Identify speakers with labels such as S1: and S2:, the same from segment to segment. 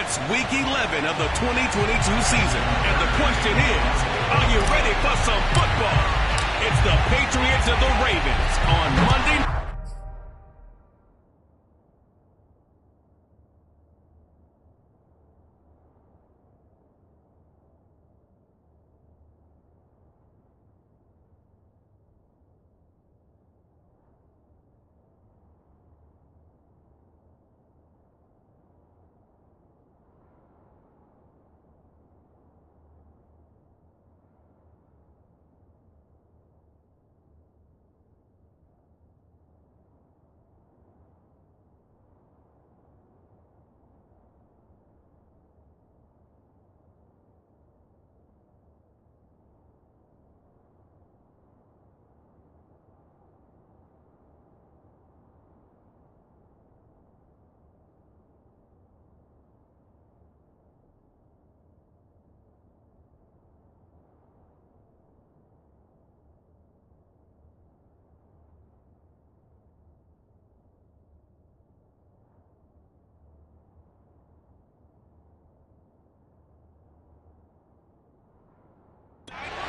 S1: It's Week 11 of the 2022 season. And the question is, are you ready for some football? It's the Patriots and the Ravens on Monday night.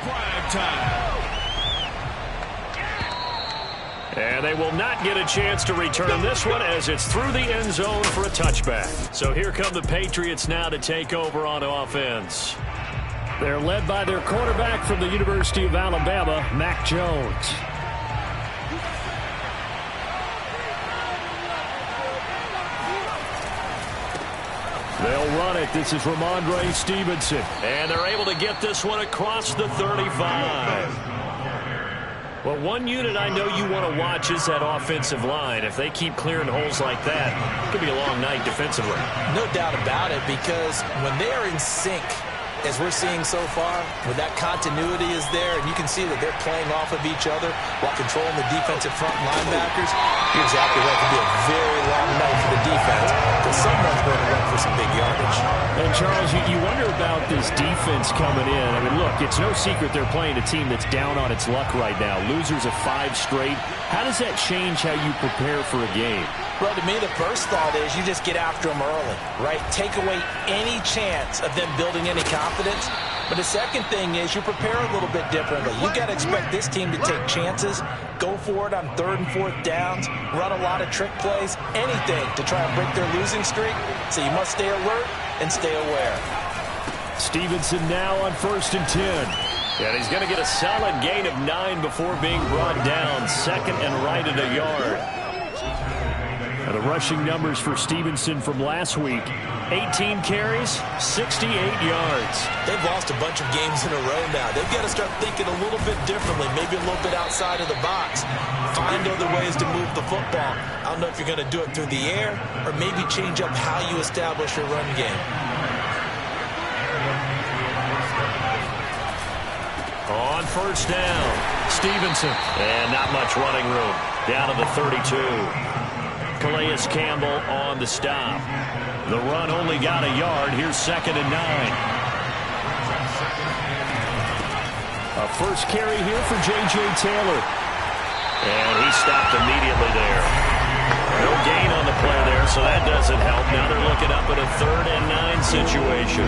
S1: Prime time.
S2: And they will not get a chance to return this one as it's through the end zone for a touchback. So here come the Patriots now to take over on offense. They're led by their quarterback from the University of Alabama, Mac Jones. They'll run it. This is Ramondre Stevenson. And they're able to get this one across the 35. Well, one unit I know you want to watch is that offensive line. If they keep clearing holes like that, it could be a long night defensively.
S3: No doubt about it, because when they are in sync, as we're seeing so far, where that continuity is there, and you can see that they're playing off of each other while controlling the defensive front linebackers, you're exactly right. It could be a very long night for the defense, because someone's going to run for some big yardage.
S2: And, Charles, you wonder about this defense coming in. I mean, look, it's no secret they're playing a team that's down on its luck right now. Losers of 5 straight. How does that change how you prepare for a game?
S3: Well, to me, the first thought is you just get after them early, right? Take away any chance of them building any confidence. But the second thing is you prepare a little bit differently. You got to expect this team to take chances, go for it on 3rd and 4th downs, run a lot of trick plays, anything to try and break their losing streak. So you must stay alert and stay aware. Stevenson now on 1st and 10.
S2: And he's going to get a solid gain of 9 before being brought down. 2nd and right at a yard. And the rushing numbers for Stevenson from last week, 18 carries, 68 yards.
S3: They've lost a bunch of games in a row now. They've got to start thinking a little bit differently, maybe a little bit outside of the box. Find other ways to move the football. I don't know if you're going to do it through the air or maybe change up how you establish your run game.
S2: On 1st down, Stevenson. And not much running room. Down to the 32. Calais Campbell on the stop. The run only got a yard. Here's 2nd and 9. A first carry here for J.J. Taylor. And he stopped immediately there. No gain on the play there, so that doesn't help. Now they're looking up at a 3rd and 9 situation.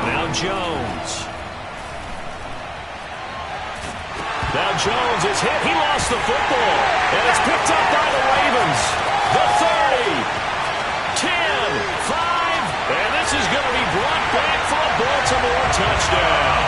S2: Now Jones. Now Jones is hit. He lost the football. And it's picked up by the Ravens. The 30. 10. 5. And this is going to be brought back for a Baltimore touchdown.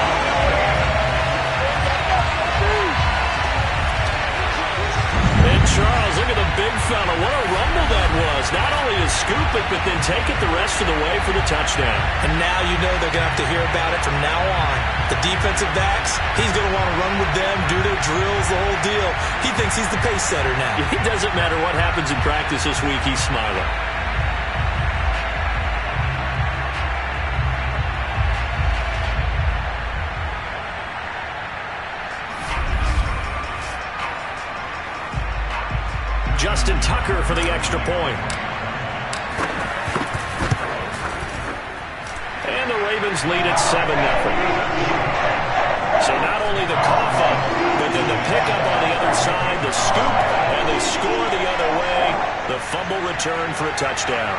S2: And Charles, look at the big fella. What a rumble that was. Not only to scoop it, but then take it the rest of the way for the touchdown.
S3: And now you know they're going to have to hear about it from now on. The defensive backs, he's going to want to run with them, do their drills, the whole deal. He thinks he's the pace setter now.
S2: It doesn't matter what happens in practice this week, he's smiling. Justin Tucker for the extra point. And the Ravens lead at 7-0. So not only the cough up, but then the pickup on the other side, the scoop, and they score the other way. The fumble return for a touchdown.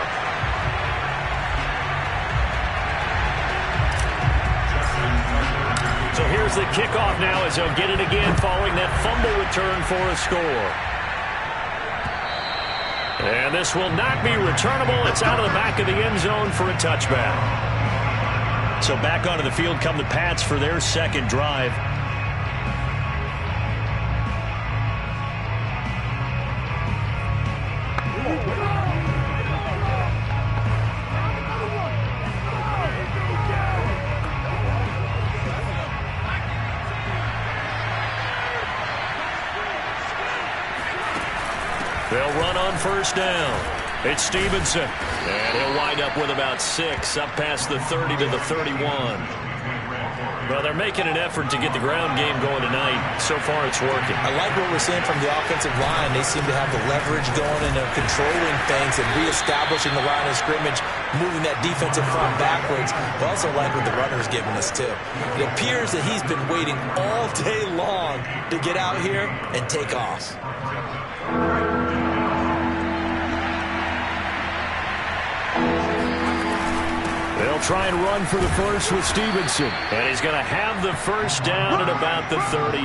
S2: So here's the kickoff now as they'll get it again following that fumble return for a score. And this will not be returnable. It's out of the back of the end zone for a touchback. So back onto the field come the Pats for their second drive. They'll run on first down. It's Stevenson. And he'll wind up with about 6, up past the 30 to the 31. Well, they're making an effort to get the ground game going tonight. So far, it's working.
S3: I like what we're seeing from the offensive line. They seem to have the leverage going, and they're controlling things and reestablishing the line of scrimmage, moving that defensive front backwards. I also like what the runner's giving us, too. It appears that he's been waiting all day long to get out here and take off.
S2: They'll try and run for the first with Stevenson. And he's going to have the first down at about the 38.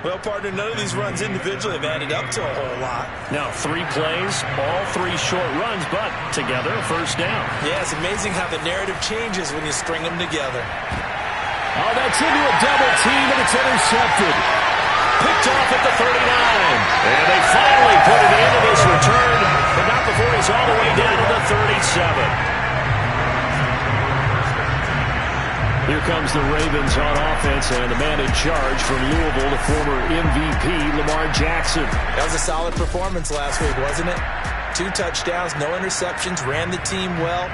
S3: Well, partner, none of these runs individually have added up to a whole lot.
S2: Now, 3 plays, all 3 short runs, but together, a first down.
S3: Yeah, it's amazing how the narrative changes when you string them together.
S2: Oh, that's into a double team, and it's intercepted. Picked off at the 39. And they finally put it into this return, but not before he's all the way down to the 37. Here comes the Ravens on offense, and the man in charge from Louisville, the former MVP, Lamar Jackson.
S3: That was a solid performance last week, wasn't it? 2 touchdowns, no interceptions, ran the team well,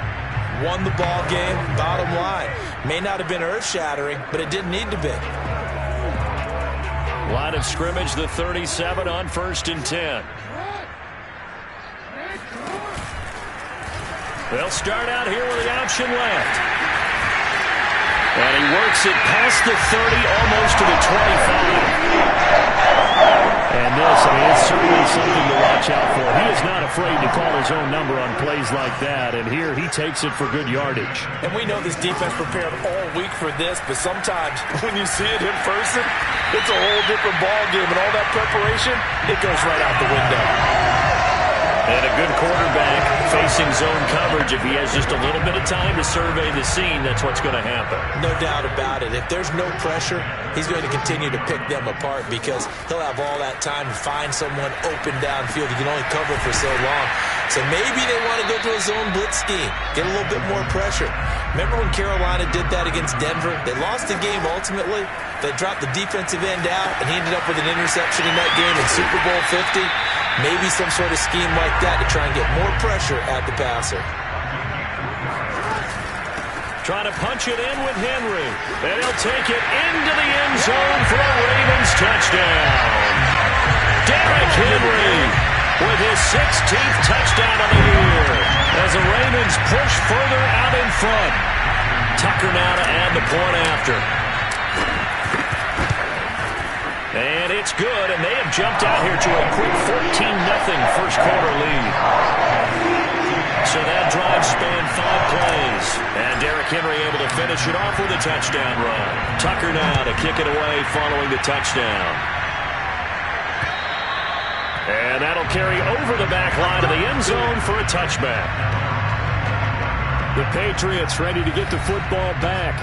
S3: won the ball game. Bottom line, may not have been earth-shattering, but it didn't need to be.
S2: Line of scrimmage, the 37 on 1st and 10. They'll start out here with the option left. And he works it past the 30, almost to the 25. And this, I mean, it's certainly something to watch out for. He is not afraid to call his own number on plays like that. And here he takes it for good yardage.
S3: And we know this defense prepared all week for this, but sometimes when you see it in person, it's a whole different ball game. And all that preparation, it goes right out the window.
S2: And a good quarterback facing zone coverage. If he has just a little bit of time to survey the scene, that's what's going to happen.
S3: No doubt about it. If there's no pressure, he's going to continue to pick them apart because he'll have all that time to find someone open downfield. He can only cover for so long. So maybe they want to go to a zone blitz scheme, get a little bit more pressure. Remember when Carolina did that against Denver? They lost the game ultimately. They dropped the defensive end out, and he ended up with an interception in that game in Super Bowl 50. Maybe some sort of scheme like that to try and get more pressure at the passer.
S2: Trying to punch it in with Henry. And he'll take it into the end zone for a Ravens touchdown. Derrick Henry with his 16th touchdown of the year as the Ravens push further out in front. Tucker now to add the point after. And it's good, and they have jumped out here to a quick 14-0 first quarter lead. So that drive spanned 5 plays. And Derrick Henry able to finish it off with a touchdown run. Tucker now to kick it away following the touchdown. And that'll carry over the back line of the end zone for a touchback. The Patriots ready to get the football back.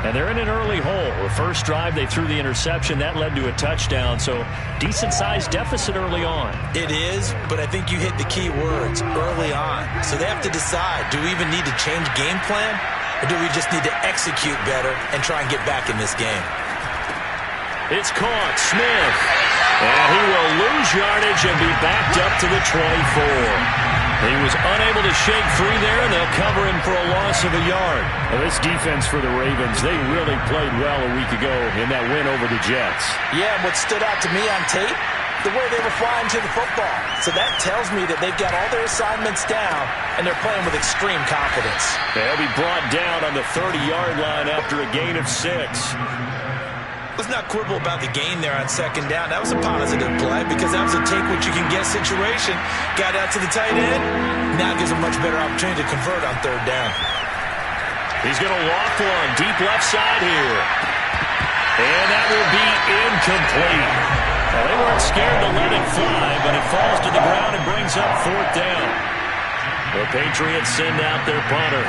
S2: And they're in an early hole. The first drive, they threw the interception. That led to a touchdown. So decent-sized deficit early on.
S3: It is, but I think you hit the key words, early on. So they have to decide, do we even need to change game plan? Or do we just need to execute better and try and get back in this game?
S2: It's caught. Smith. And he will lose yardage and be backed up to the 24. He was unable to shake free there, and they'll cover him for a loss of a yard. Well, this defense for the Ravens, they really played well a week ago in that win over the Jets.
S3: Yeah, and what stood out to me on tape, the way they were flying to the football. So that tells me that they've got all their assignments down, and they're playing with extreme confidence.
S2: They'll be brought down on the 30-yard line after a gain of 6.
S3: Let's not quibble about the gain there on second down. That was a positive play because that was a take-what-you-can-get situation. Got out to the tight end. Now gives a much better opportunity to convert on third down.
S2: He's going to loft one deep left side here. And that will be incomplete. Well, they weren't scared to let it fly, but it falls to the ground and brings up fourth down. The Patriots send out their punter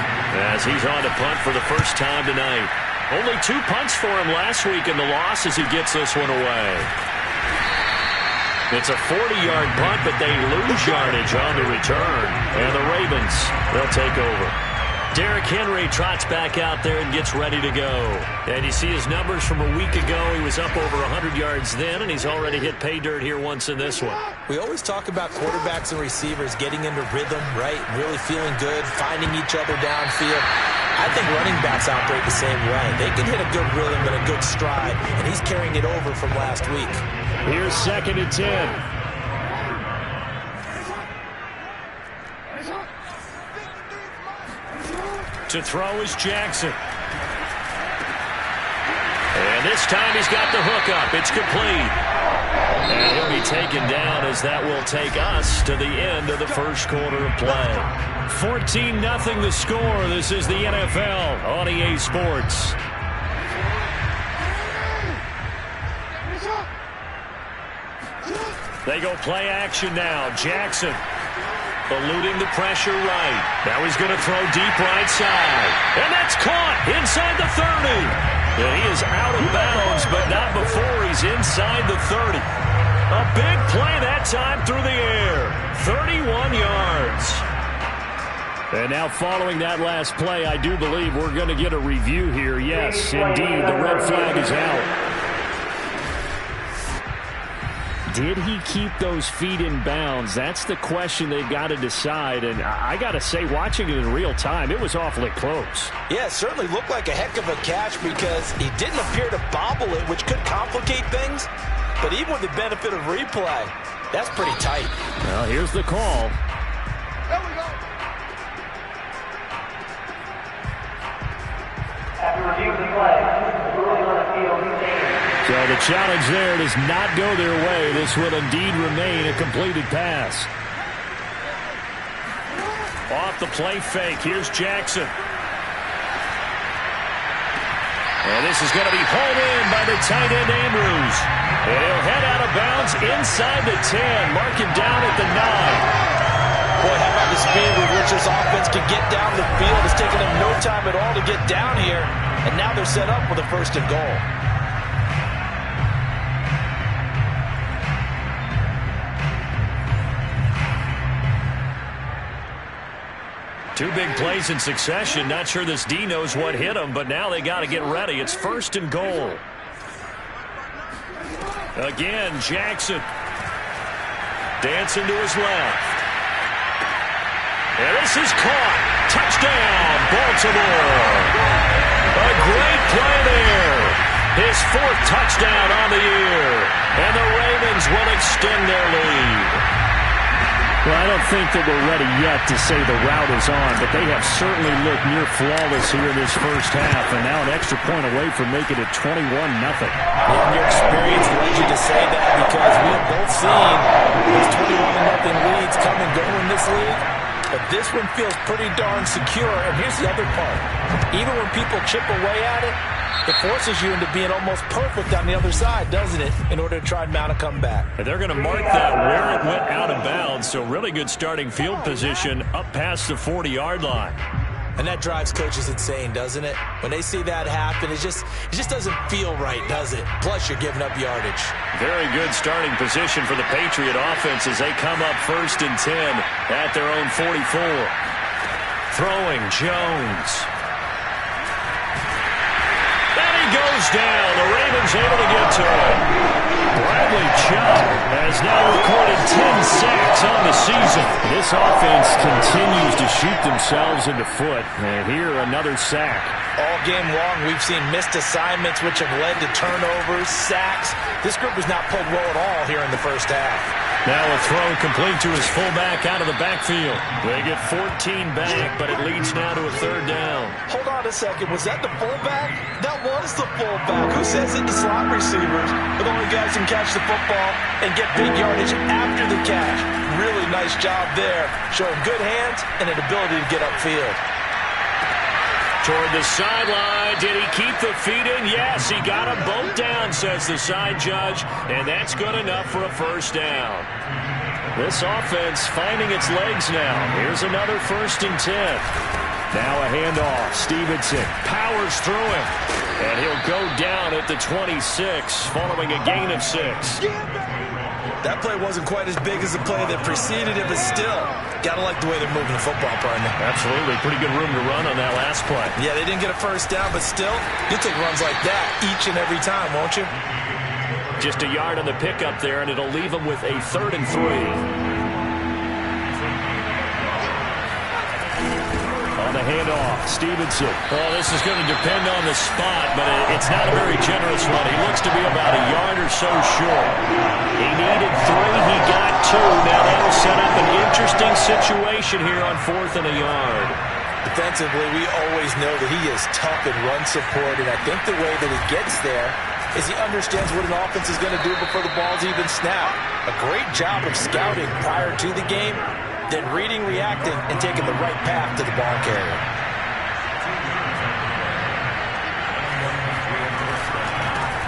S2: as he's on to punt for the first time tonight. Only 2 punts for him last week in the loss as he gets this one away. It's a 40-yard punt, but they lose yardage on the return. And the Ravens, they'll take over. Derrick Henry trots back out there and gets ready to go. And you see his numbers from a week ago. He was up over 100 yards then, and he's already hit pay dirt here once in this one.
S3: We always talk about quarterbacks and receivers getting into rhythm, right? Really feeling good, finding each other downfield. I think running backs operate the same way. They can hit a good rhythm and a good stride, and he's carrying it over from last week.
S2: Here's 2nd and 10. To throw is Jackson. And this time he's got the hook up. It's complete. And he'll be taken down as that will take us to the end of the first quarter of play. 14-0 the score. This is the NFL on EA Sports. They go play action now. Jackson eluding the pressure right. Now he's going to throw deep right side. And that's caught inside the 30. And he is out of bounds, but not before he's inside the 30. A big play that time through the air. 31 yards. And now following that last play, I do believe we're going to get a review here. Yes, indeed, the red flag is out. Did he keep those feet in bounds? That's the question they've got to decide. And I got to say, watching it in real time, it was awfully close.
S3: Yeah, it certainly looked like a heck of a catch because he didn't appear to bobble it, which could complicate things. But even with the benefit of replay, that's pretty tight.
S2: Well, here's the call.
S4: There we go. After reviewing the play, ruling on the field,
S2: so the challenge there does not go their way. This will indeed remain a completed pass. Off the play fake. Here's Jackson. And this is going to be hauled in by the tight end Andrews. And he'll head out of bounds inside the 10. Mark him down at the 9.
S3: Boy, how about the speed with which this offense can get down the field? It's taken them no time at all to get down here. And now they're set up with a 1st and goal.
S2: Two big plays in succession. Not sure this D knows what hit him, but now they got to get ready. It's 1st and goal. Again, Jackson. Dancing to his left. And this is caught. Touchdown, Baltimore. A great play there. His 4th touchdown on the year. And the Ravens will extend their lead.
S5: Well, I don't think that we're ready yet to say the route is on, but they have certainly looked near flawless here in this first half, and now an extra point away from making it 21-0.
S3: And your experience led you to say that because we have both seen those 21-0 leads come and go in this league, but this one feels pretty darn secure. And here's the other part. Even when people chip away at it, it forces you into being almost perfect on the other side, doesn't it, in order to try and mount a comeback.
S2: And they're going to mark that where it went out of bounds, so really good starting field position up past the 40-yard line.
S3: And that drives coaches insane, doesn't it? When they see that happen, it just doesn't feel right, does it? Plus, you're giving up yardage.
S2: Very good starting position for the Patriot offense as they come up 1st and 10 at their own 44. Throwing Jones. Goes down. The Ravens able to get to it. Bradley Chubb has now recorded 10 sacks on the season. This offense continues to shoot themselves in the foot. And here, another sack.
S3: All game long, we've seen missed assignments, which have led to turnovers, sacks. This group has not played well at all here in the first half.
S2: Now a throw complete to his fullback out of the backfield. They get 14 back, but it leads now to a third down.
S3: Hold on a second. Was that the fullback? That was the fullback. Who says it? The slot receivers are the only guys who can catch the football and get big yardage after the catch. Really nice job there, showing good hands and an ability to get upfield.
S2: Toward the sideline. Did he keep the feet in? Yes, he got them both down, says the side judge, and that's good enough for a first down. This offense finding its legs now. Here's another 1st and 10. Now a handoff. Stevenson powers through him, and he'll go down at the 26 following a gain of 6.
S3: That play wasn't quite as big as the play that preceded it, but still, got to like the way they're moving the football, partner.
S2: Absolutely. Pretty good room to run on that last play.
S3: Yeah, they didn't get a first down, but still, you'll take runs like that each and every time, won't you?
S2: Just a yard on the pickup there, and it'll leave them with a 3rd and 3. On the handoff, Stevenson. Well, this is going to depend on the spot, but it's not a very generous one. He looks to be about a yard or so short. He needed 3. He got 2. Now that'll set up an interesting situation here on 4th and a yard.
S3: Defensively, we always know that he is tough in run support, and I think the way that he gets there is he understands what an offense is going to do before the ball's even snapped. A great job of scouting prior to the game, then reading, reacting, and taking the right path to the ball carrier.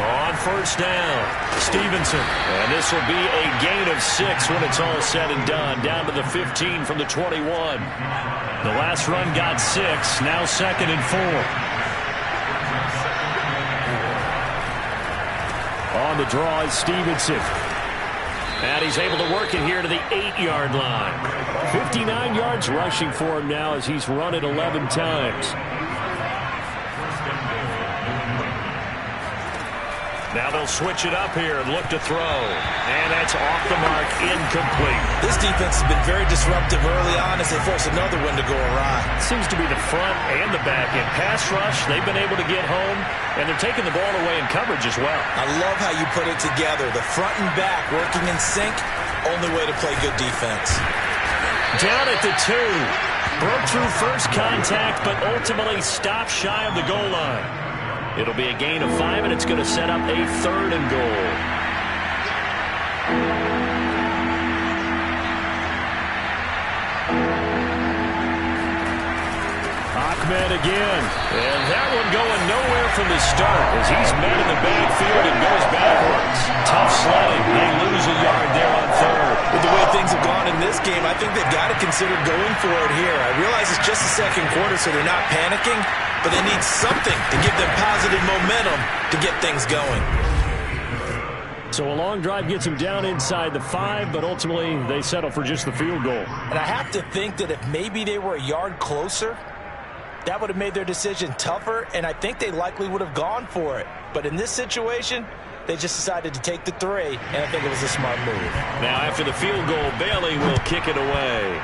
S2: On 1st down, Stevenson. And this will be a gain of 6 when it's all said and done. Down to the 15 from the 21. The last run got 6. Now 2nd and 4. On the draw is Stevenson. And he's able to work it here to the 8-yard line. 59 yards rushing for him now as he's run it 11 times. Now they'll switch it up here and look to throw. And that's off the mark, incomplete.
S3: This defense has been very disruptive early on as they force another one to go awry.
S2: Seems to be the front and the back end. Pass rush, they've been able to get home, and they're taking the ball away in coverage as well.
S3: I love how you put it together. The front and back working in sync, only way to play good defense.
S2: Down at the 2. Broke through first contact, but ultimately stopped shy of the goal line. It'll be a gain of 5, and it's going to set up a 3rd and goal. Ahmed again. And that one going nowhere from the start as he's met in the backfield and goes backwards. Tough sledding. They lose a yard there on 3rd.
S3: With the way things have gone in this game, I think they've got to consider going for it here. I realize it's just the 2nd quarter, so they're not panicking, but they need something to give them positive momentum to get things going.
S5: So a long drive gets them down inside the 5, but ultimately they settle for just the field goal.
S3: And I have to think that if maybe they were a yard closer, that would have made their decision tougher, and I think they likely would have gone for it. But in this situation, they just decided to take the 3, and I think it was a smart move.
S2: Now after the field goal, Bailey will kick it away.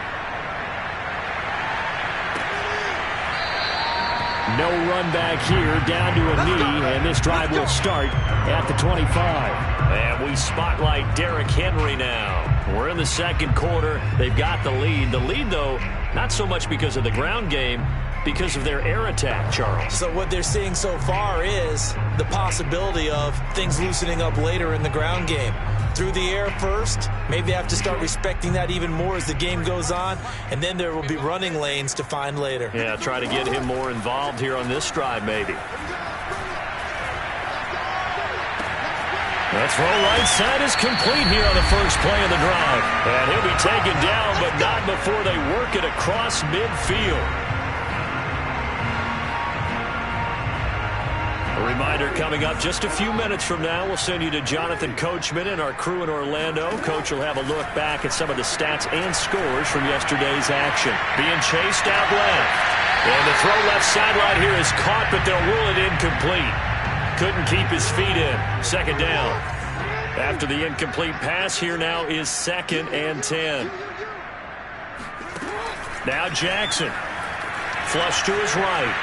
S5: No run back here, down to a knee, and this drive will start at the 25.
S2: And we spotlight Derrick Henry now. We're in the 2nd quarter. They've got the lead. The lead, though, not so much because of the ground game, because of their air attack, Charles.
S3: So what they're seeing so far is the possibility of things loosening up later in the ground game. Through the air first, maybe they have to start respecting that even more as the game goes on, and then there will be running lanes to find later.
S2: Yeah, try to get him more involved here on this drive, maybe. That throw right side is complete here on the first play of the drive. And he'll be taken down, but not before they work it across midfield. A reminder coming up just a few minutes from now, we'll send you to Jonathan Coachman and our crew in Orlando. Coach will have a look back at some of the stats and scores from yesterday's action. Being chased out left. And the throw left sideline here is caught, but they'll rule it incomplete. Couldn't keep his feet in. 2nd down. After the incomplete pass, here now is 2nd and 10. Now Jackson. Flush to his right.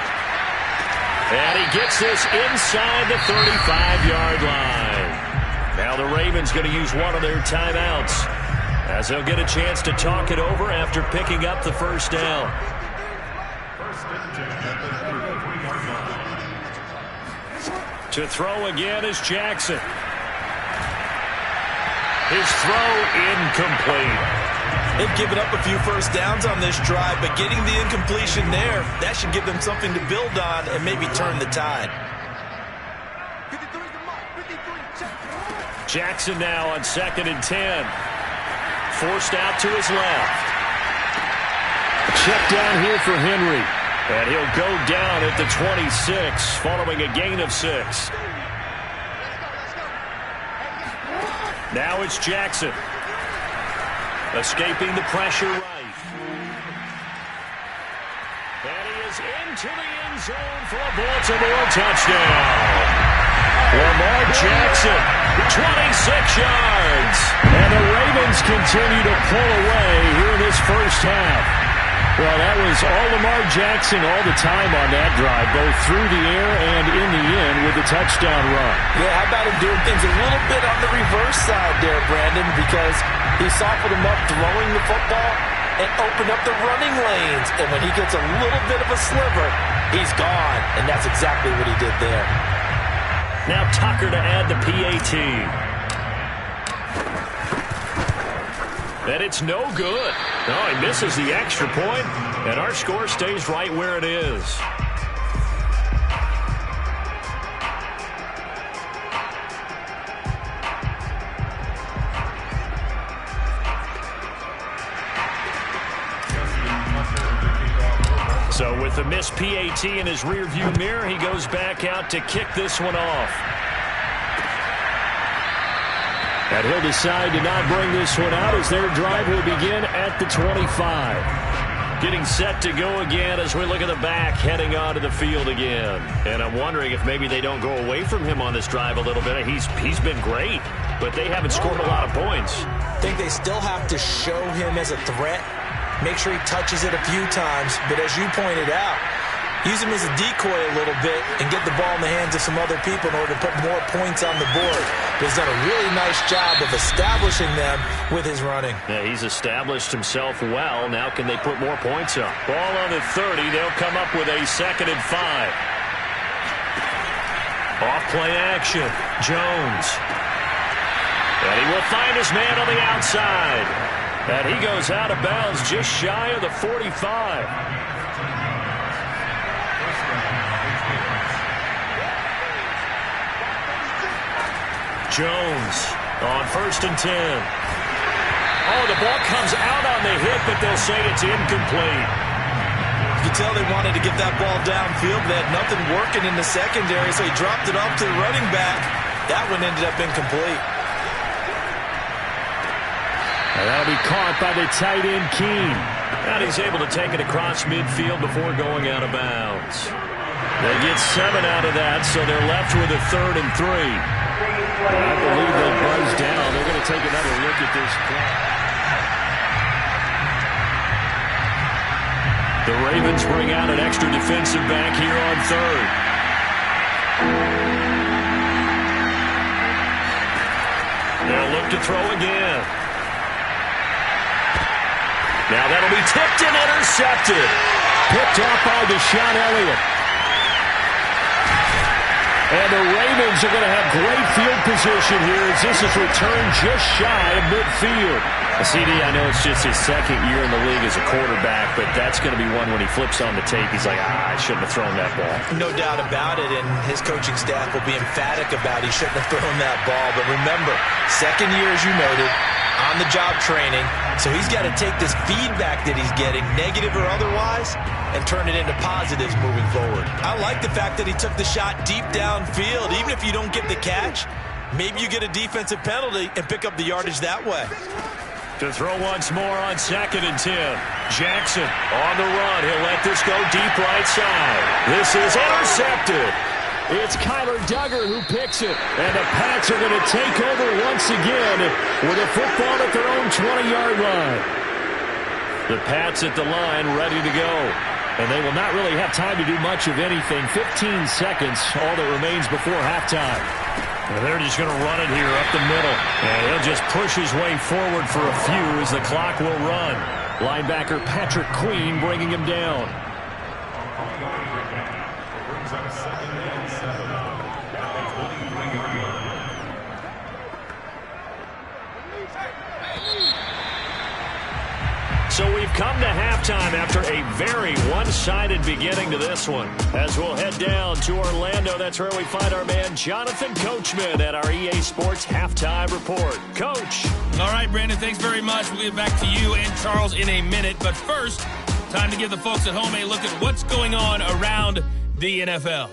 S2: And he gets this inside the 35-yard line. Now the Ravens going to use one of their timeouts. As they'll get a chance to talk it over after picking up the first down. To throw again is Jackson. His throw incomplete.
S3: They've given up a few first downs on this drive, but getting the incompletion there, that should give them something to build on and maybe turn the tide.
S2: Jackson now on 2nd and 10. Forced out to his left.
S5: Check down here for Henry.
S2: And he'll go down at the 26 following a gain of 6. Now it's Jackson. Escaping the pressure right. And he is into the end zone for a Baltimore touchdown. Lamar Jackson, 26 yards.
S5: And the Ravens continue to pull away here in this first half. Well, that was all Lamar Jackson all the time on that drive, both through the air and in the end with the touchdown run.
S3: Yeah, how about him doing things a little bit on the reverse side there, Brandon, because he softened him up throwing the football and opened up the running lanes. And when he gets a little bit of a sliver, he's gone. And that's exactly what he did there.
S2: Now Tucker to add the PAT. And it's no good. No, he misses the extra point, and our score stays right where it is. So with the missed PAT in his rearview mirror, he goes back out to kick this one off.
S5: And he'll decide to not bring this one out as their drive will begin at the 25.
S2: Getting set to go again as we look at the back heading onto the field again. And I'm wondering if maybe they don't go away from him on this drive a little bit. He's been great, but they haven't scored a lot of points.
S3: I think they still have to show him as a threat. Make sure he touches it a few times. But as you pointed out, use him as a decoy a little bit and get the ball in the hands of some other people in order to put more points on the board. He's done a really nice job of establishing them with his running.
S2: Yeah, he's established himself well. Now can they put more points up? Ball on the 30. They'll come up with a 2nd and 5. Off play action. Jones. And he will find his man on the outside. And he goes out of bounds just shy of the 45. Jones on 1st and 10. Oh, the ball comes out on the hit, but they'll say it's incomplete.
S3: You can tell they wanted to get that ball downfield. They had nothing working in the secondary, so he dropped it off to the running back. That one ended up incomplete.
S5: And that'll be caught by the tight end, Keene.
S2: And he's able to take it across midfield before going out of bounds. They get 7 out of that, so they're left with a 3rd and 3.
S5: I believe they'll buzz down. They're going to take another look at this play.
S2: The Ravens bring out an extra defensive back here on 3rd. They'll look to throw again. Now that'll be tipped and intercepted.
S5: Picked off by Deshaun Elliott. And the Ravens are going to have great field position here as this is returned just shy of midfield.
S2: CD, I know it's just his 2nd year in the league as a quarterback, but that's going to be one when he flips on the tape. He's like, I shouldn't have thrown that ball.
S3: No doubt about it, and his coaching staff will be emphatic about he shouldn't have thrown that ball. But remember, 2nd year, as you noted, on-the-job training. So he's got to take this feedback that he's getting, negative or otherwise, and turn it into positives moving forward. I like the fact that he took the shot deep downfield. Even if you don't get the catch, maybe you get a defensive penalty and pick up the yardage that way.
S2: To throw once more on 2nd and 10. Jackson on the run. He'll let this go deep right side. This is intercepted.
S5: It's Kyler Duggar who picks it. And the Pats are going to take over once again with a football at their own 20-yard line.
S2: The Pats at the line ready to go.
S5: And they will not really have time to do much of anything. 15 seconds, all that remains before halftime.
S2: And they're just going to run it here up the middle. And he'll just push his way forward for a few as the clock will run. Linebacker Patrick Queen bringing him down. So we've come to halftime after a very one-sided beginning to this one. As we'll head down to Orlando, that's where we find our man Jonathan Coachman at our EA Sports Halftime Report. Coach.
S6: All right, Brandon, thanks very much. We'll get back to you and Charles in a minute. But first, time to give the folks at home a look at what's going on around the NFL.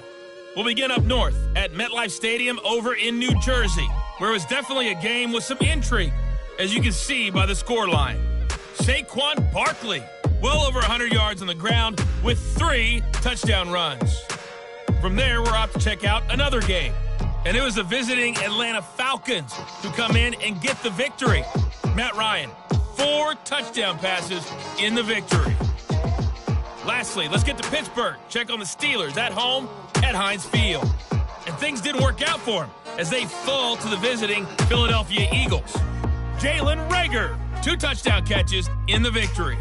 S6: We'll begin up north at MetLife Stadium over in New Jersey, where it was definitely a game with some intrigue, as you can see by the scoreline. Saquon Barkley, well over 100 yards on the ground with 3 touchdown runs. From there, we're off to check out another game. And it was the visiting Atlanta Falcons who come in and get the victory. Matt Ryan, 4 touchdown passes in the victory. Lastly, let's get to Pittsburgh. Check on the Steelers at home at Heinz Field. And things didn't work out for them as they fall to the visiting Philadelphia Eagles. Jalen Reagor, 2 touchdown catches in the victory.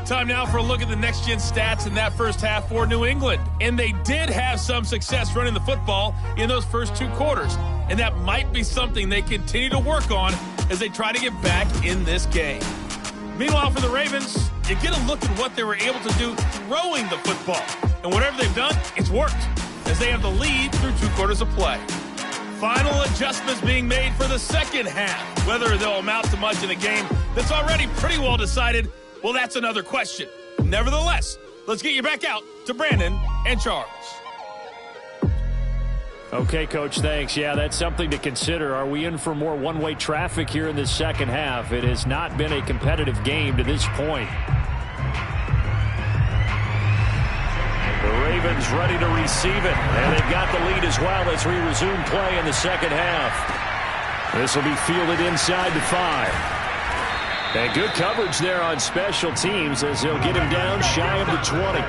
S6: Time now for a look at the next-gen stats in that first half for New England. And they did have some success running the football in those first 2 quarters. And that might be something they continue to work on as they try to get back in this game. Meanwhile, for the Ravens, you get a look at what they were able to do throwing the football. And whatever they've done, it's worked, as they have the lead through 2 quarters of play. Final adjustments being made for the second half. Whether they'll amount to much in a game that's already pretty well decided, well, that's another question. Nevertheless, let's get you back out to Brandon and Charles.
S2: Okay, Coach, thanks. Yeah, that's something to consider. Are we in for more one-way traffic here in this second half? It has not been a competitive game to this point. The Ravens ready to receive it, and they've got the lead as well as we resume play in the second half. This will be fielded inside the 5. And good coverage there on special teams as they'll get him down shy of the 20.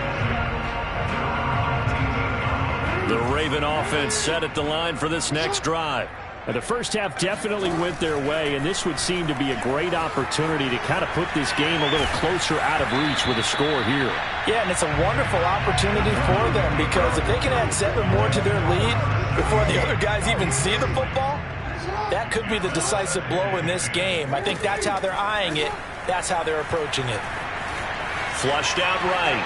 S2: The Raven offense set at the line for this next drive. The first half definitely went their way, and this would seem to be a great opportunity to kind of put this game a little closer out of reach with a score here.
S3: Yeah, and it's a wonderful opportunity for them because if they can add 7 more to their lead before the other guys even see the football, that could be the decisive blow in this game. I think that's how they're eyeing it. That's how they're approaching it.
S2: Flushed out right.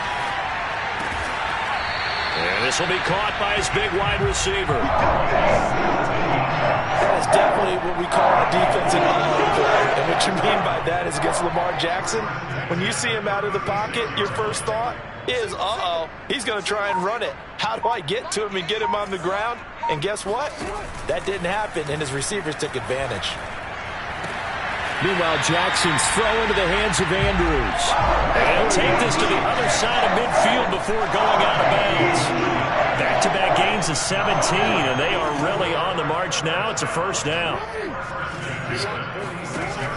S2: And this will be caught by his big wide receiver.
S3: That is definitely what we call a defensive play. And what you mean by that is against Lamar Jackson, when you see him out of the pocket, your first thought is, uh-oh, he's going to try and run it. How do I get to him and get him on the ground? And guess what? That didn't happen, and his receivers took advantage.
S2: Meanwhile, Jackson's throw into the hands of Andrews. And he'll take this to the other side of midfield before going out of bounds. Back-to-back gains of 17, and they are really on the march now. It's a first down.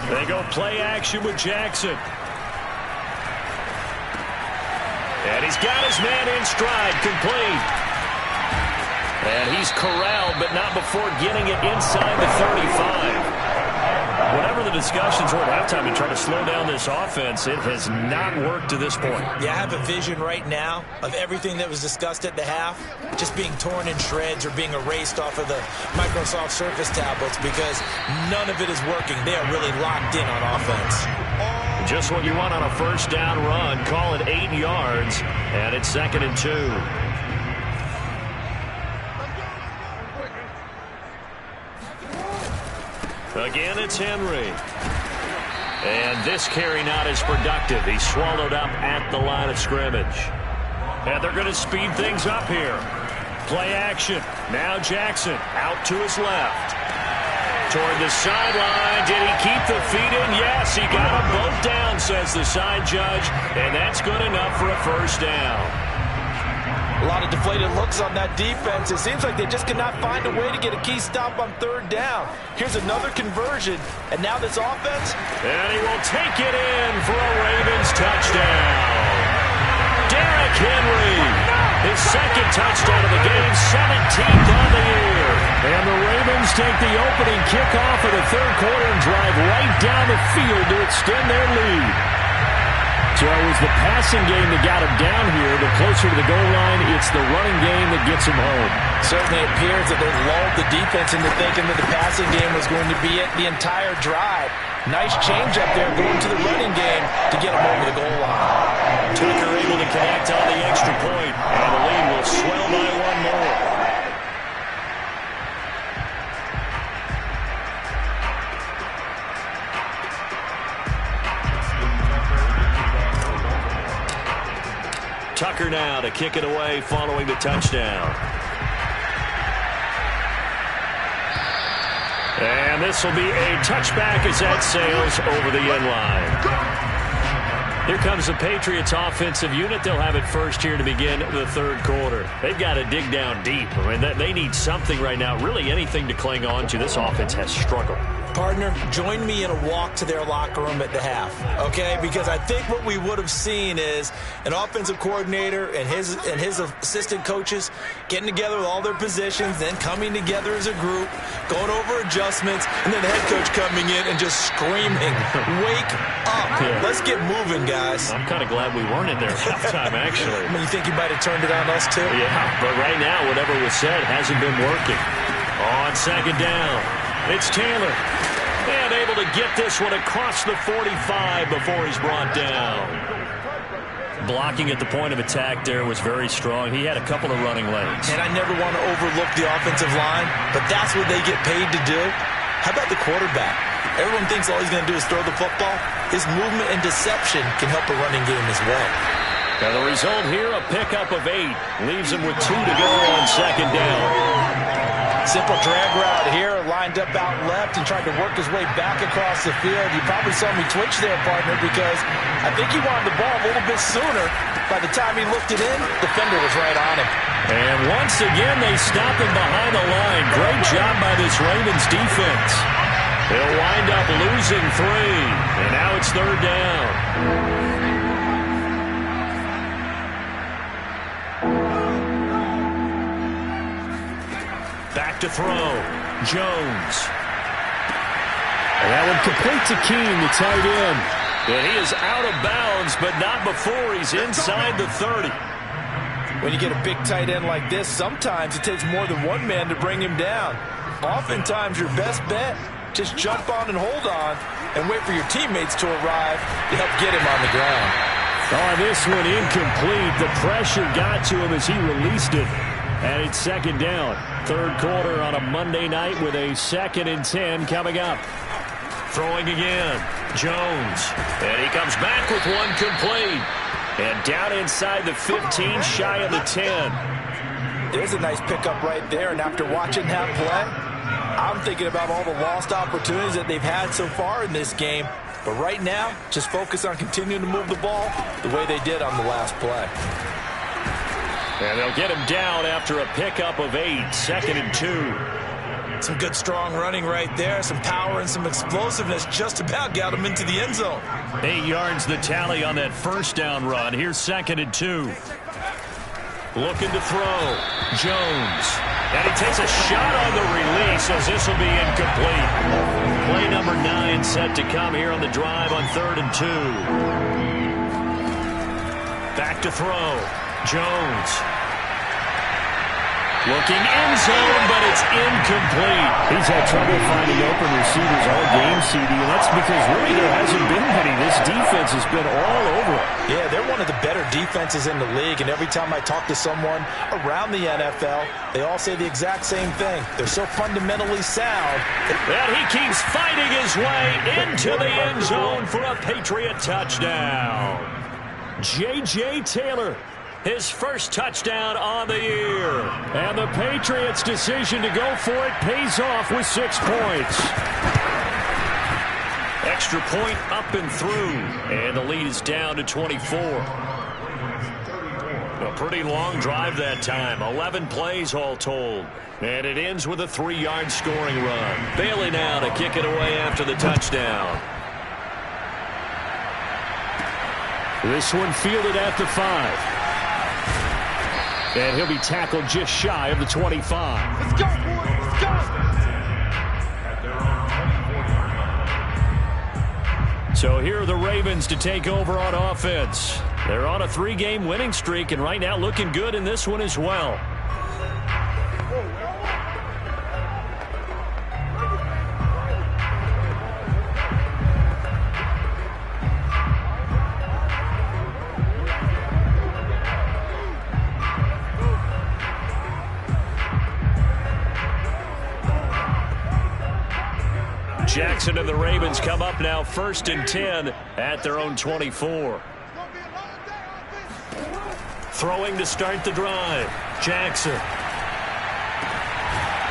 S2: They go play action with Jackson. And he's got his man in stride, complete. And he's corralled, but not before getting it inside the 35. Whatever the discussions were at halftime to try to slow down this offense, it has not worked to this point.
S3: Yeah, I have a vision right now of everything that was discussed at the half just being torn in shreds or being erased off of the Microsoft Surface tablets because none of it is working. They are really locked in on offense.
S2: Just what you want on a first down run. Call it 8 yards, and it's 2nd and 2. Again, it's Henry. And this carry not as productive. He's swallowed up at the line of scrimmage. And they're going to speed things up here. Play action. Now Jackson out to his left. Toward the sideline. Did he keep the feet in? Yes, he got them both down, says the side judge. And that's good enough for a first down.
S3: A lot of deflated looks on that defense. It seems like they just cannot find a way to get a key stop on 3rd down. Here's another conversion, and now this offense.
S2: And he will take it in for a Ravens touchdown. Derrick Henry. His second touchdown of the game, 17th on the year.
S5: And the Ravens take the opening kickoff of the third quarter and drive right down the field to extend their lead. So it was the passing game that got him down here, but closer to the goal line, it's the running game that gets him home.
S3: Certainly appears that they lulled the defense into thinking that the passing game was going to be it the entire drive. Nice change up there going to the running game to get him over the goal line.
S2: Tucker able to connect on the extra point, and the lead will swell by one more. Tucker now to kick it away following the touchdown. And this will be a touchback as that sails over the end line. Here comes the Patriots offensive unit. They'll have it first here to begin the third quarter. They've got to dig down deep. I mean, they need something right now, really anything to cling on to. This offense has struggled.
S3: Partner, join me in a walk to their locker room at the half, okay? Because I think what we would have seen is an offensive coordinator and his assistant coaches getting together with all their positions, then coming together as a group, going over adjustments, and then the head coach coming in and just screaming, "Wake up.
S2: Yeah.
S3: Let's get moving, guys."
S2: I'm kind of glad we weren't in there at halftime, actually.
S3: I mean, you think you might have turned it on us, too?
S2: Yeah, but right now, whatever was said hasn't been working. On second down, it's Taylor. And able to get this one across the 45 before he's brought down. Blocking at the point of attack there was very strong. He had a couple of running lanes.
S3: And I never want to overlook the offensive line, but that's what they get paid to do. How about the quarterback? Everyone thinks all he's going to do is throw the football. His movement and deception can help a running game as well.
S2: And the result here, a pickup of 8. Leaves him with 2 to go on second down.
S3: Simple drag route here, lined up out left and tried to work his way back across the field. You probably saw me twitch there, partner, because I think he wanted the ball a little bit sooner. By the time he looked it in, the defender was right on him.
S2: And once again, they stop him behind the line. Great job by this Ravens defense. They'll wind up losing 3, and now it's third down. Back to throw. Jones.
S5: And that one complete to Keene, the tight end.
S2: And he is out of bounds, but not before he's inside the 30.
S3: When you get a big tight end like this, sometimes it takes more than one man to bring him down. Oftentimes, your best bet, just jump on and hold on and wait for your teammates to arrive to help get him on the ground.
S5: Oh, this one incomplete. The pressure got to him as he released it. And it's second down. Third quarter on a Monday night with a 2nd and 10 coming up.
S2: Throwing again. Jones. And he comes back with one complete. And down inside the 15, shy of the 10.
S3: There's a nice pickup right there. And after watching that play, I'm thinking about all the lost opportunities that they've had so far in this game. But right now, just focus on continuing to move the ball the way they did on the last play.
S2: And they'll get him down after a pickup of 8, 2nd and 2.
S3: Some good, strong running right there. Some power and some explosiveness just about got him into the end zone.
S2: 8 yards the tally on that first down run. Here's 2nd and 2. Looking to throw. Jones. And he takes a shot on the release as this will be incomplete. Play number 9 set to come here on the drive on 3rd and 2. Back to throw. Jones. Looking end zone, but it's incomplete.
S5: He's had trouble finding open receivers all game, CD, and that's because really there hasn't been many. This defense has been all over it.
S3: Yeah, they're one of the better defenses in the league, and every time I talk to someone around the NFL, they all say the exact same thing. They're so fundamentally sound.
S2: And he keeps fighting his way into the end zone for a Patriot touchdown. J.J. Taylor. His first touchdown on the year.
S5: And the Patriots' decision to go for it pays off with 6 points.
S2: Extra point up and through. And the lead is down to 24. A pretty long drive that time. 11 plays all told. And it ends with a 3-yard scoring run. Bailey now to kick it away after the touchdown.
S5: This one fielded at the 5. And he'll be tackled just shy of the 25.
S4: Let's go, boys. Let's go.
S5: So here are the Ravens to take over on offense. They're on a 3-game winning streak, and right now looking good in this one as well. Jackson and the Ravens come up now 1st and 10 at their own 24. Throwing to start the drive. Jackson.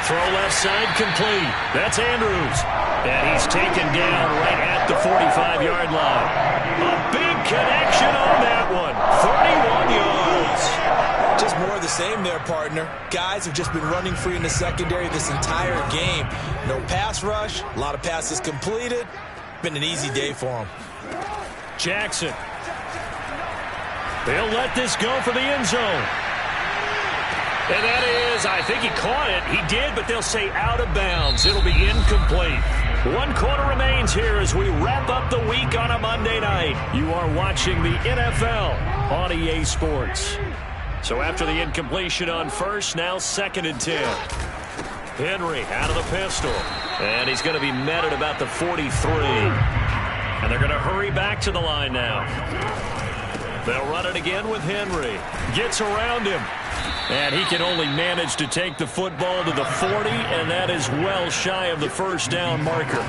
S5: Throw left side complete. That's Andrews. And he's taken down right at the 45-yard line. A big connection on that one. 31 yards.
S3: Just more of the same there, partner. Guys have just been running free in the secondary this entire game. No pass rush, a lot of passes completed. Been an easy day for them.
S5: Jackson. They'll let this go for the end zone. And that is, I think he caught it. He did, but they'll say out of bounds. It'll be incomplete. 1 quarter remains here as we wrap up the week on a Monday night. You are watching the NFL on EA Sports. So after the incompletion on first, now 2nd and 10. Henry out of the pistol. And he's going to be met at about the 43. And they're going to hurry back to the line now. They'll run it again with Henry. Gets around him. And he can only manage to take the football to the 40, and that is well shy of the first down marker.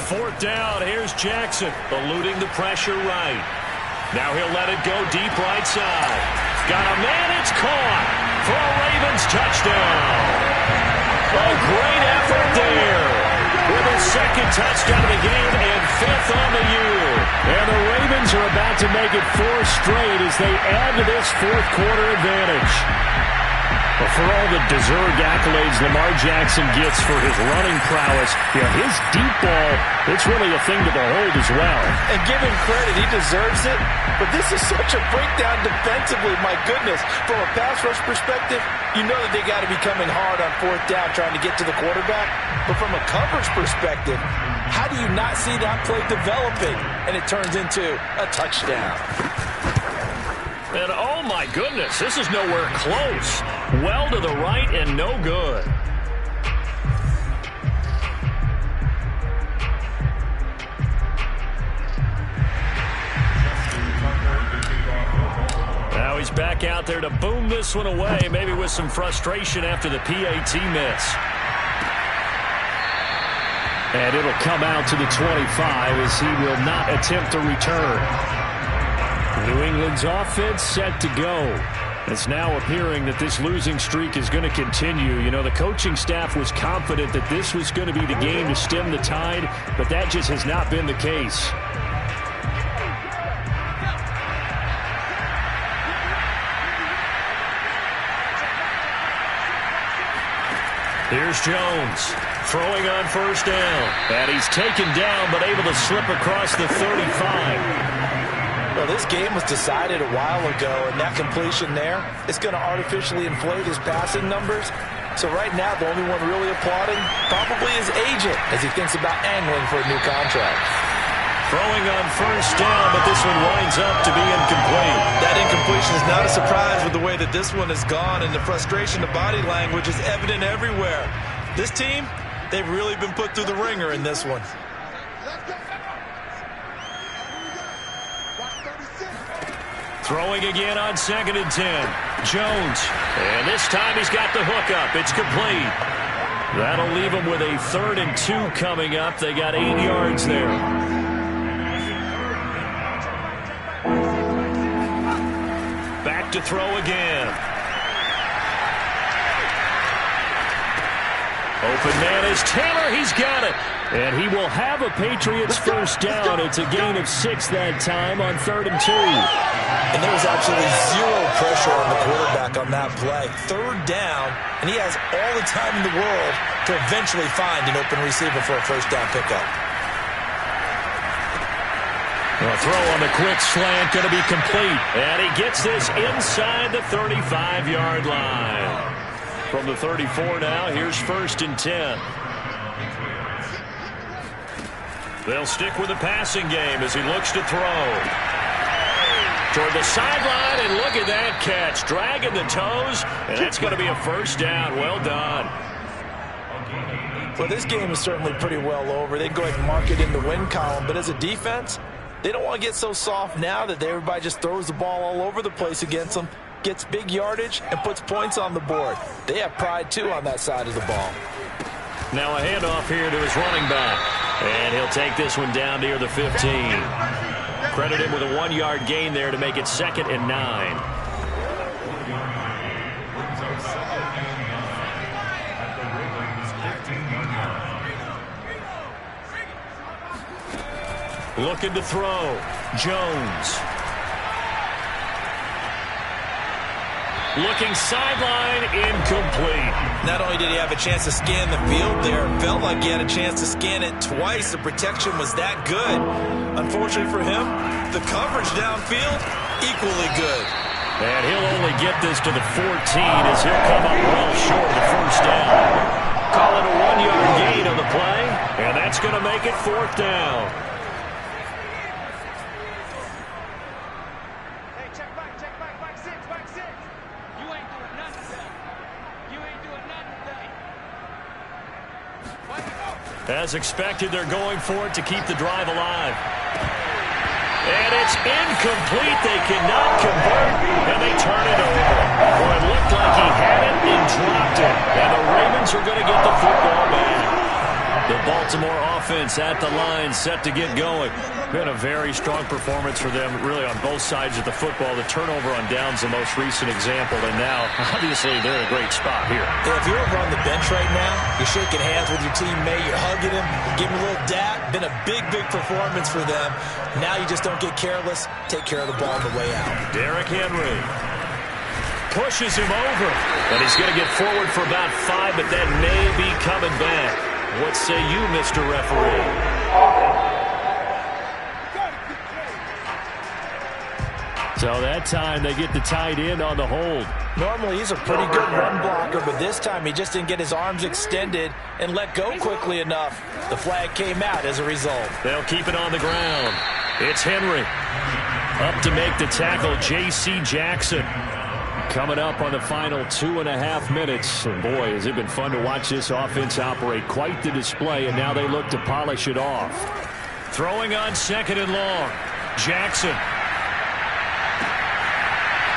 S5: 4th down, here's Jackson, eluding the pressure right. Now he'll let it go deep right side. Got a man, it's caught for a Ravens touchdown. A great effort there with his 2nd touchdown of the game and 5th on the year. And the Ravens are about to make it 4 straight as they add to this 4th quarter advantage. But for all the deserved accolades Lamar Jackson gets for his running prowess, his deep ball, it's really a thing to behold as well.
S3: And give him credit, he deserves it. But this is such a breakdown defensively, my goodness. From a pass rush perspective, you know that they got to be coming hard on 4th down trying to get to the quarterback. But from a coverage perspective, how do you not see that play developing? And it turns into a touchdown.
S5: And oh my goodness, this is nowhere close. Well to the right and no good. Now he's back out there to boom this one away, maybe with some frustration after the PAT miss. And it'll come out to the 25 as he will not attempt to return. New England's offense set to go. It's now appearing that this losing streak is going to continue. You know, the coaching staff was confident that this was going to be the game to stem the tide, but that just has not been the case. Here's Jones throwing on 1st down. And he's taken down but able to slip across the 35.
S3: Well, this game was decided a while ago, and that completion there is going to artificially inflate his passing numbers. So right now, the only one really applauding probably his agent as he thinks about angling for a new contract.
S5: Throwing on 1st down, but this one winds up to be incomplete.
S3: That incompletion is not a surprise with the way that this one has gone, and the frustration, the body language is evident everywhere. This team, they've really been put through the ringer in this one.
S5: Throwing again on 2nd and 10. Jones. And this time he's got the hook up. It's complete. That'll leave him with a 3rd and 2 coming up. They got 8 yards there. Back to throw again. Open man is Taylor. He's got it. And he will have a Patriots 1st down. It's a gain of 6 that time on 3rd and 2.
S3: And there was absolutely zero pressure on the quarterback on that play. 3rd down, and he has all the time in the world to eventually find an open receiver for a 1st down pickup.
S2: A throw on the quick slant going to be complete. And he gets this inside the 35-yard line. From the 34 now, here's 1st and 10. They'll stick with the passing game as he looks to throw. Toward the sideline, and look at that catch. Dragging the toes, and that's going to be a 1st down. Well done.
S3: Well, this game is certainly pretty well over. They can go ahead and mark it in the win column, but as a defense, they don't want to get so soft now that everybody just throws the ball all over the place against them, gets big yardage, and puts points on the board. They have pride, too, on that side of the ball.
S2: Now a handoff here to his running back. And he'll take this one down near the 15. Credit him with a 1-yard gain there to make it 2nd and 9. Looking to throw. Jones. Looking sideline, incomplete.
S3: Not only did he have a chance to scan the field there, it felt like he had a chance to scan it twice. The protection was that good. Unfortunately for him, the coverage downfield, equally good.
S2: And he'll only get this to the 14 as he'll come up well short of the 1st down. Call it a 1-yard gain on the play, and that's going to make it 4th down. As expected, they're going for it to keep the drive alive. And it's incomplete. They cannot convert, and they turn it over. Boy, it looked like he had it and dropped it. And the Ravens are going to get the football back. The Baltimore offense at the line, set to get going. Been a very strong performance for them, really, on both sides of the football. The turnover on downs, the most recent example, and now, obviously, they're in a great spot here.
S3: Yeah, if you're over on the bench right now, you're shaking hands with your teammate, you're hugging him, giving him a little dap. Been a big, big performance for them. Now you just don't get careless. Take care of the ball on the way out.
S2: Derrick Henry pushes him over, and he's going to get forward for about 5, but that may be coming back. What say you, Mr. Referee?
S5: So that time they get the tight end on the hold.
S3: Normally he's a pretty good run blocker, but this time he just didn't get his arms extended and let go quickly enough. The flag came out as a result.
S2: They'll keep it on the ground. It's Henry. Up to make the tackle, J.C. Jackson. Coming up on the final 2.5 minutes. And boy, has it been fun to watch this offense operate. Quite the display, and now they look to polish it off. Throwing on 2nd and long. Jackson.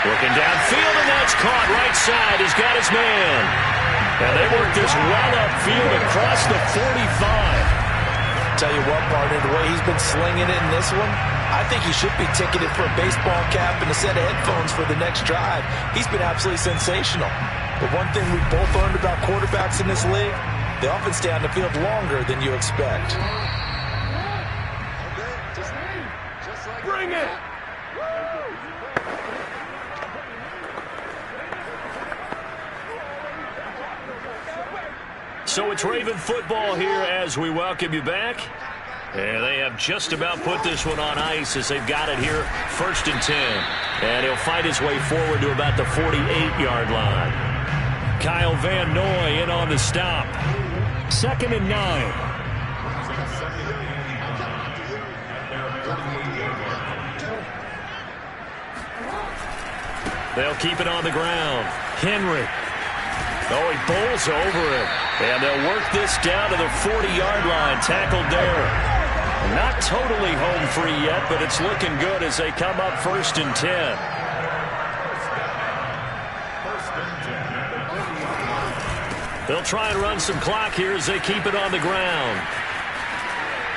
S2: Looking downfield, and that's caught right side. He's got his man. And they work this well upfield across the 45.
S3: Tell you what, partner, the way he's been slinging it in this one, I think he should be ticketed for a baseball cap and a set of headphones for the next drive. He's been absolutely sensational. But one thing we've both learned about quarterbacks in this league, they often stay on the field longer than you expect.
S4: Bring it!
S2: So it's Raven football here as we welcome you back. And they have just about put this one on ice as they've got it here, 1st and 10. And he'll fight his way forward to about the 48-yard line. Kyle Van Noy in on the stop. 2nd and 9. They'll keep it on the ground. Henry. Oh, he bowls over him. And they'll work this down to the 40-yard line. Tackled there. Not totally home free yet, but it's looking good as they come up 1st and 10. They'll try and run some clock here as they keep it on the ground.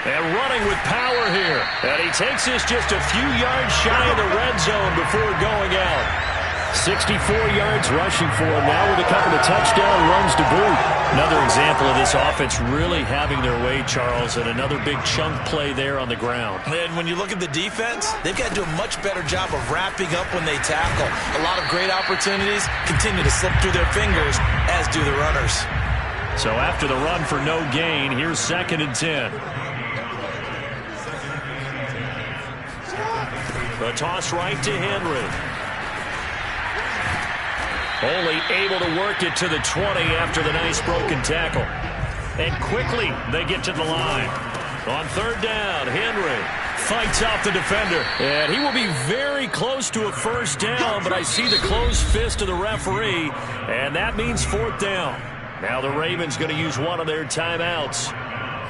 S2: And running with power here. And he takes this just a few yards shy of the red zone before going out. 64 yards rushing for him now with a couple of touchdown runs to boot. Another example of this offense really having their way, Charles, and another big chunk play there on the ground.
S3: And when you look at the defense, they've got to do a much better job of wrapping up when they tackle. A lot of great opportunities continue to slip through their fingers, as do the runners.
S2: So after the run for no gain, here's 2nd and 10. The toss right to Henry. Only able to work it to the 20 after the nice broken tackle. And quickly they get to the line. On third down, Henry fights off the defender. And he will be very close to a first down, but I see the closed fist of the referee, and that means fourth down. Now the Ravens going to use one of their timeouts.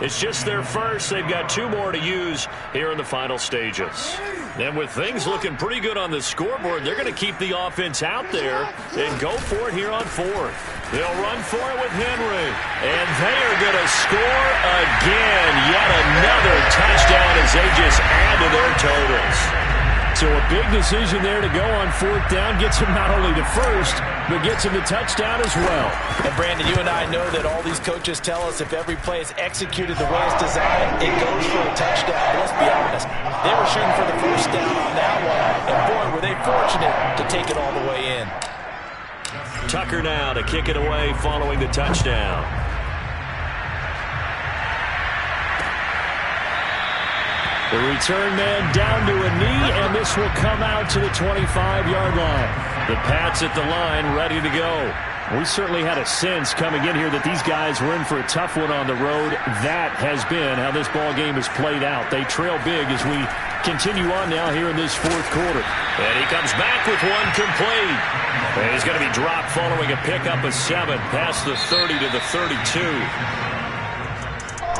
S2: It's just their first. They've got 2 more to use here in the final stages. And with things looking pretty good on the scoreboard, they're going to keep the offense out there and go for it here on fourth. They'll run for it with Henry. And they are going to score again. Yet another touchdown as they just add to their totals. So a big decision there to go on fourth down. Gets him not only to first, but gets him the touchdown as well.
S3: And Brandon, you and I know that all these coaches tell us if every play is executed the way it's designed, it goes for a touchdown. But let's be honest, they were shooting for the first down on that one. And boy, were they fortunate to take it all the way in.
S2: Tucker now to kick it away following the touchdown.
S5: The return man down to a knee, and this will come out to the 25-yard line.
S2: The Pats at the line, ready to go.
S5: We certainly had a sense coming in here that these guys were in for a tough one on the road. That has been how this ball game has played out. They trail big as we continue on now here in this fourth quarter.
S2: And he comes back with one complete. And he's going to be dropped following a pickup of 7 past the 30 to the 32.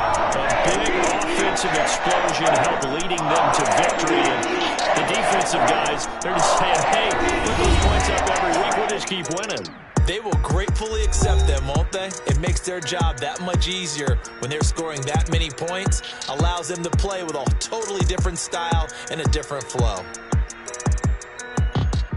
S2: A big offensive explosion helped leading them to victory. And the defensive guys, they're just saying, hey, put those points up every week. We'll just keep winning.
S3: They will gratefully accept them, won't they? It makes their job that much easier when they're scoring that many points. Allows them to play with a totally different style and a different flow.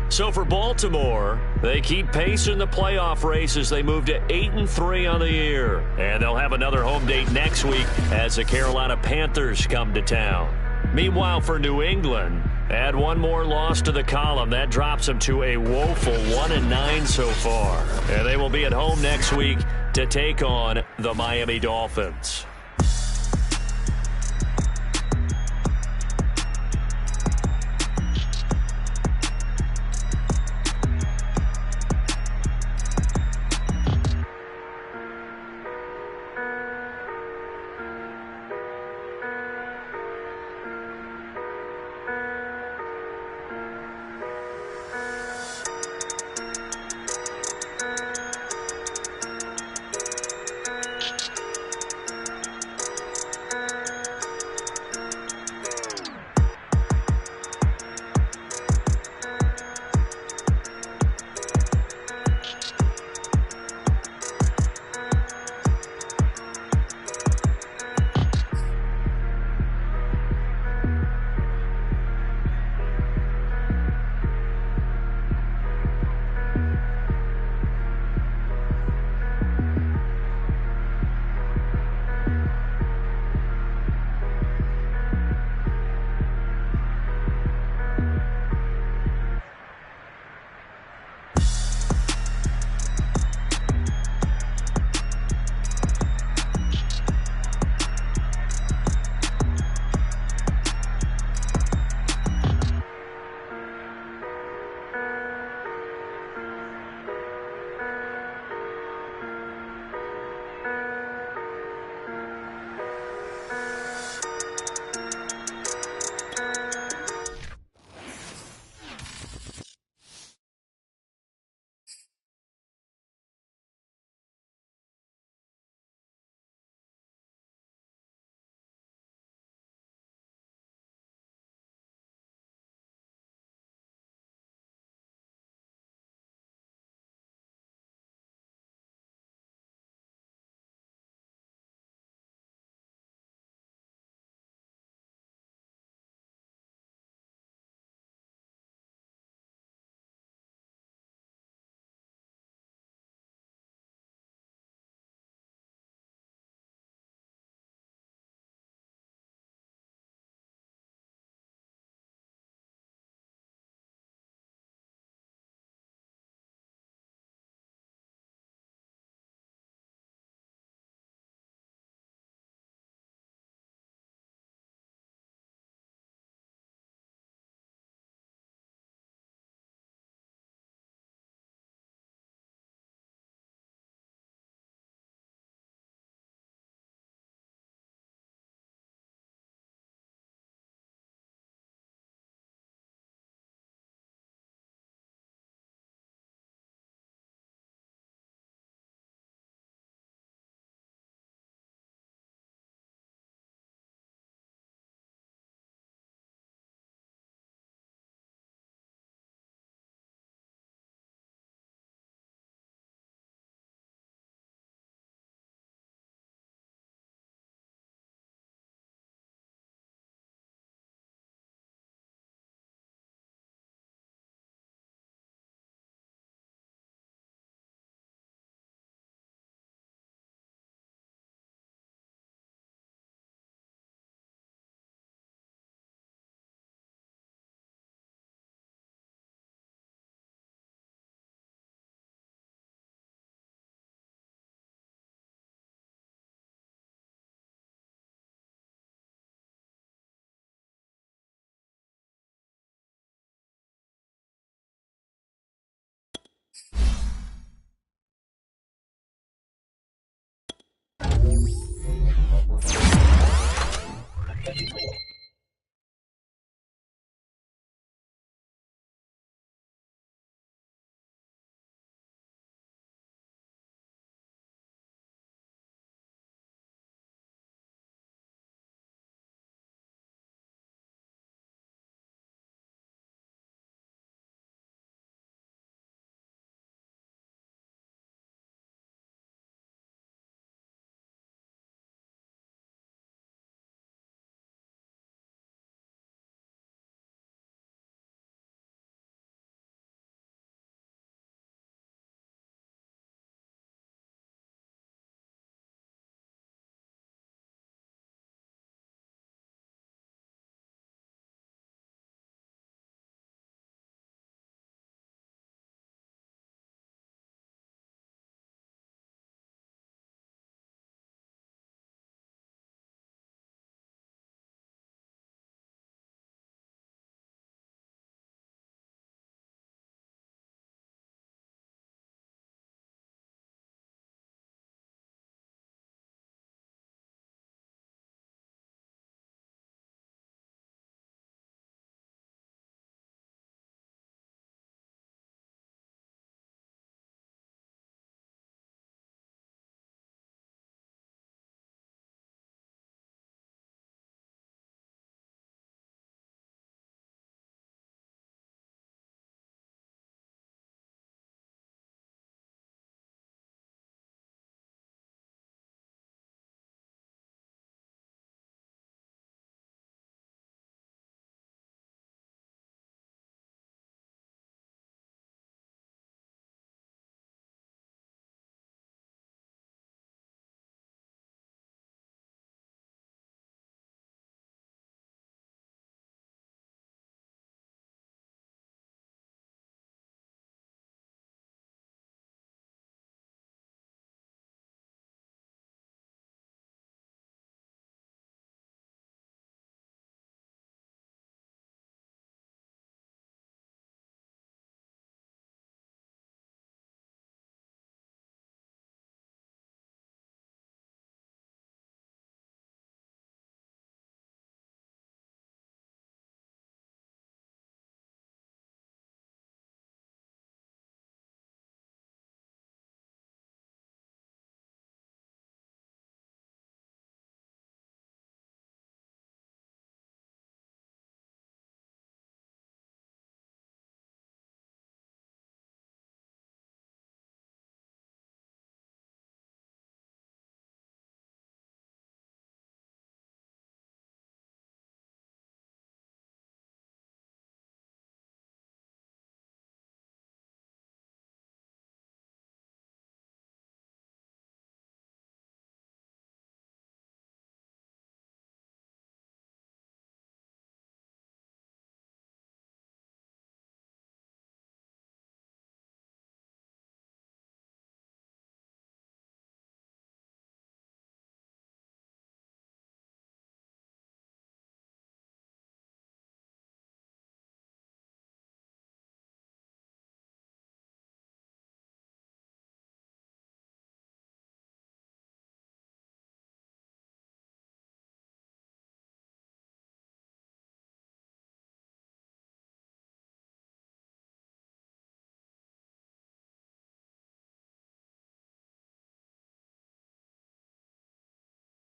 S2: So for Baltimore, they keep pace in the playoff race as they move to 8-3 on the year. And they'll have another home date next week as the Carolina Panthers come to town. Meanwhile, for New England, add one more loss to the column. That drops them to a woeful 1-9 so far. And they will be at home next week to take on the Miami Dolphins.